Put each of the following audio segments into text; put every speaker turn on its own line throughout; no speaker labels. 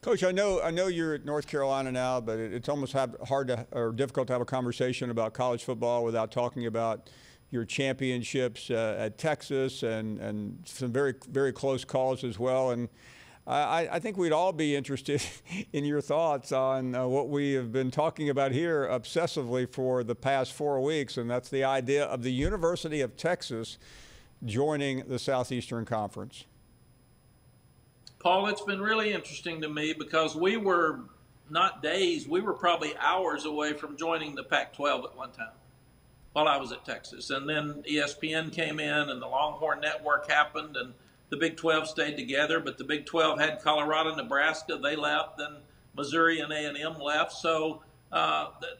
Coach, I know you're at North Carolina now, but it's almost hard to, or difficult to have a conversation about college football without talking about your championships at Texas and some very, very close calls as well. And I think we'd all be interested in your thoughts on what we have been talking about here obsessively for the past 4 weeks, and that's the idea of the University of Texas joining the Southeastern Conference.
Paul, it's been really interesting to me because we were not days, we were probably hours away from joining the Pac-12 at one time while I was at Texas. And then ESPN came in and the Longhorn Network happened and the Big 12 stayed together, but the Big 12 had Colorado, Nebraska, they left, then Missouri and A&M left. So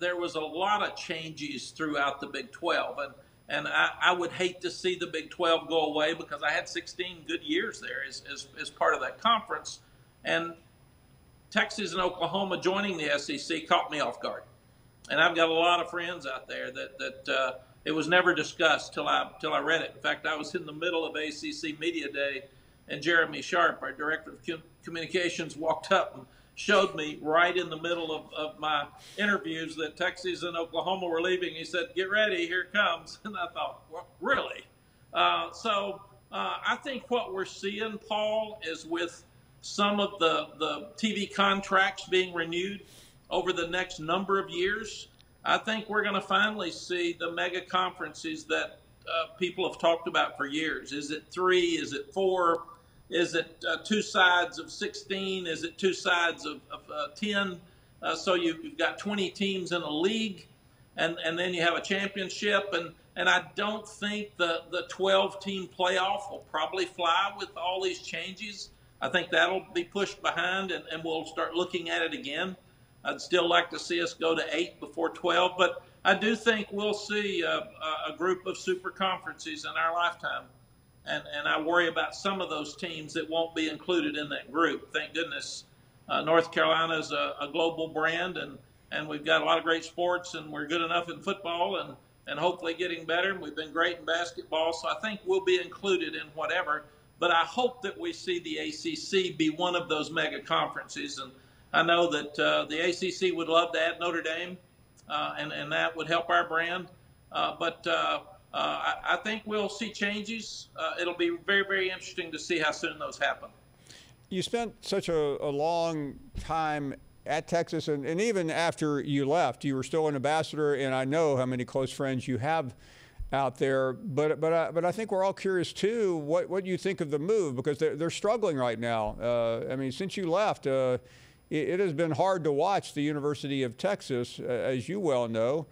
there was a lot of changes throughout the Big 12. And I would hate to see the Big 12 go away because I had 16 good years there as part of that conference. And Texas and Oklahoma joining the SEC caught me off guard. And I've got a lot of friends out there that it was never discussed till I read it. In fact, I was in the middle of ACC Media Day, and Jeremy Sharp, our Director of Communications, walked up and showed me right in the middle of my interviews that Texas and Oklahoma were leaving. He said, "Get ready, here it comes." And I thought, well, really? I think what we're seeing, Paul, is with some of the TV contracts being renewed over the next number of years, I think we're going to finally see the mega conferences that people have talked about for years. Is it 3? Is it 4? Is it 2 sides of 16? Is it 2 sides of 10? So you've got 20 teams in a league, and then you have a championship. And I don't think the 12-team playoff will probably fly with all these changes. I think that'll be pushed behind, and we'll start looking at it again. I'd still like to see us go to 8 before 12, but I do think we'll see a group of super conferences in our lifetime. And I worry about some of those teams that won't be included in that group. Thank goodness North Carolina is a global brand, and we've got a lot of great sports, and we're good enough in football and hopefully getting better. And we've been great in basketball, so I think we'll be included in whatever. But I hope that we see the ACC be one of those mega conferences. And I know that the ACC would love to add Notre Dame, and that would help our brand. I think we'll see changes. It'll be very, very interesting to see how soon those happen.
You spent such a long time at Texas, and even after you left, you were still an ambassador, and I know how many close friends you have out there. But I think we're all curious, too, what you think of the move, because they're struggling right now. I mean, since you left, it has been hard to watch the University of Texas, as you well know.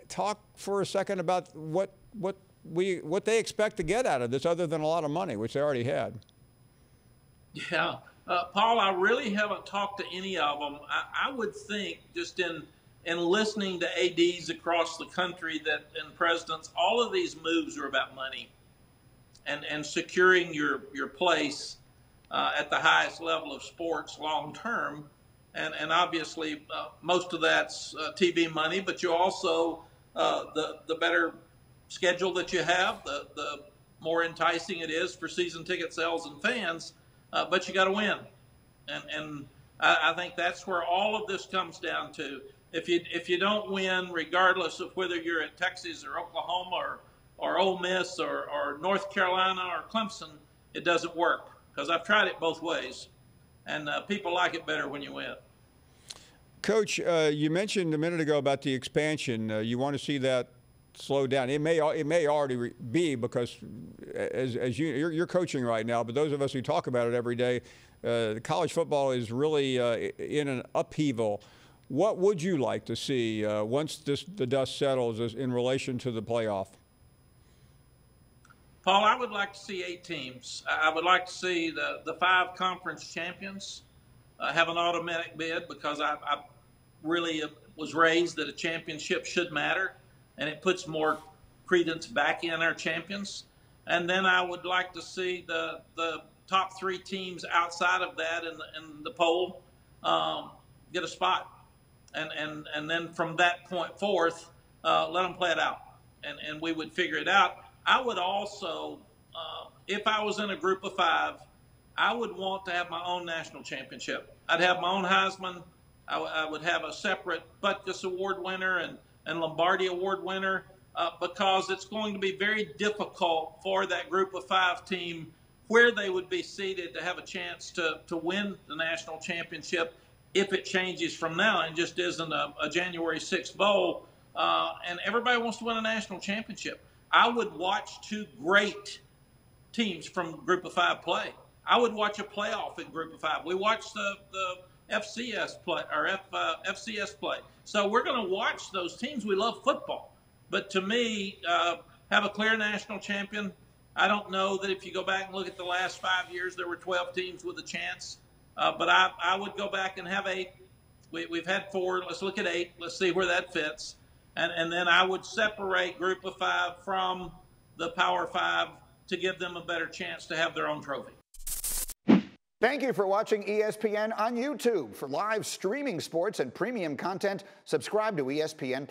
Talk for a second about what they expect to get out of this, other than a lot of money, which they already had.
Yeah, Paul, I really haven't talked to any of them. I would think, just in listening to ADs across the country and presidents, all of these moves are about money and securing your place at the highest level of sports long term. And obviously, most of that's TV money, but you also, the better schedule that you have, the more enticing it is for season ticket sales and fans, but you got to win. And I think that's where all of this comes down to. If you don't win, regardless of whether you're at Texas or Oklahoma or Ole Miss or North Carolina or Clemson, it doesn't work, because I've tried it both ways, and people like it better when you win.
Coach, you mentioned a minute ago about the expansion. You want to see that slow down. It may already be, because as you're coaching right now, but those of us who talk about it every day, college football is really in an upheaval. What would you like to see once the dust settles in relation to the playoff?
Paul, I would like to see 8 teams. I would like to see the 5 conference champions have an automatic bid, because I really was raised that a championship should matter, and it puts more credence back in our champions. And then I would like to see the top 3 teams outside of that in the poll get a spot. And then from that point forth, let them play it out, and we would figure it out. I would also, if I was in a group of 5, I would want to have my own national championship. I'd have my own Heisman. I would have a separate Butkus Award winner and Lombardi Award winner because it's going to be very difficult for that Group of 5 team where they would be seated to have a chance to win the national championship if it changes from now and just isn't a January 6th bowl. And everybody wants to win a national championship. I would watch 2 great teams from Group of 5 play. I would watch a playoff in Group of 5. We watched the FCS play or FCS play. So we're going to watch those teams. We love football. But to me, have a clear national champion. I don't know that if you go back and look at the last 5 years, there were 12 teams with a chance. But I would go back and have 8. We've had 4. Let's look at 8. Let's see where that fits. And then I would separate Group of 5 from the Power 5 to give them a better chance to have their own trophy.
Thank you for watching ESPN on YouTube. For live streaming sports and premium content, subscribe to ESPN+.